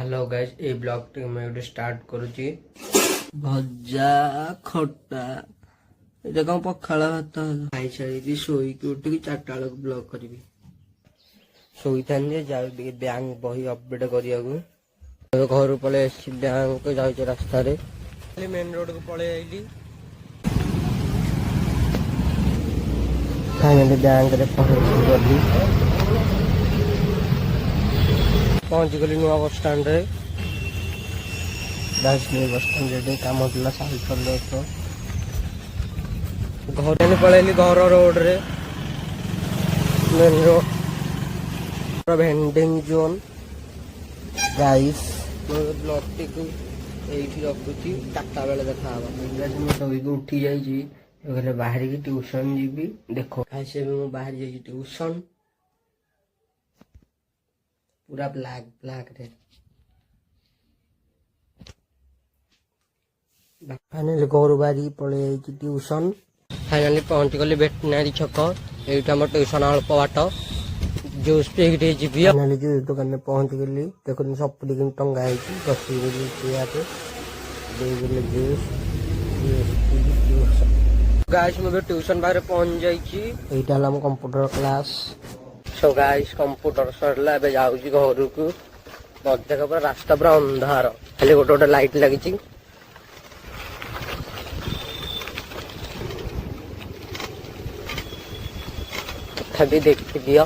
Hello guys ए blog T मैं गोटे start करुची भजा खटा ये कौन पखाला भात खाई सारी शोक उठिक 4टा बेलू ब्लॉग करी शोई था बैंक बही अपडेट करने घर पलि बैंक जाऊँ रास्तार मेन रोड को पलि आईली फाइनाली बैंक रे पहुंची गली नुआ बस स्टाण्ड बस स्टाण्ड कम होता साइकेल घर पलैली घर रोड रे main road vending zone guys blog T को ये रखुची 4टा बेले देखा मुझे उठी जाइए बाहर की ट्यूशन जी देख से बाहर जाइए ट्यूशन पूरा ब्लैक ब्लैक रे फाइनाली घर बाहरी पलि ट्यूशन फाइनाली पहुंची गली वेटनारी छक ये ट्यूशन अल्प बाट जूस पीक जी फाइनाली जूस दुकान में पहुंची गली देख सपुरी टंगा जूस गाइस मैं ट्यूशन बाहर पहुंच जाइए computer class so guys computer Sarla जाऊँ घर को बजा पूरा रास्ता पूरा अंधार खाली गोटे गोटे लाइट लगी तथापि देखी दियो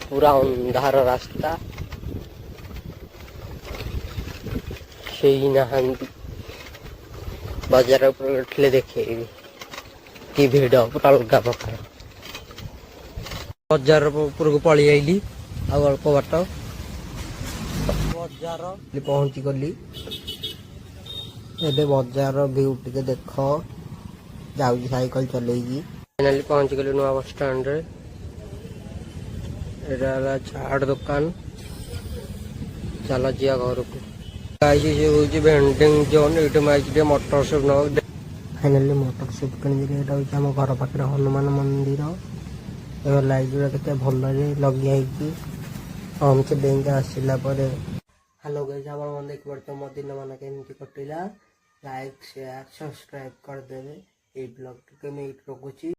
पूरा अंधार रास्ता बजार उठले देखे कि भिड़ पूरा अलग प्रकार बजार ऊपर को पलि आईली अल्प बाट बजार पहुंची गली ए बजार व्यू टे देख जाऊँ साइकिल चलेगी फाइनाली पहुंची गली नुआ बस स्टाण्ड चाट दुकान चल जा घर को भेंडिंग जोन ये मटर सूप न फाइनाली मटर सूप किम घर पाखे हनुमान मंदिर लाइट के भल लगे हम से बैंक आसला हेलो गाइस आप देख पारे मो दिन मान केमती कटिला लाइक शेयर सब्सक्राइब करदे ब्लॉग टी रखुची।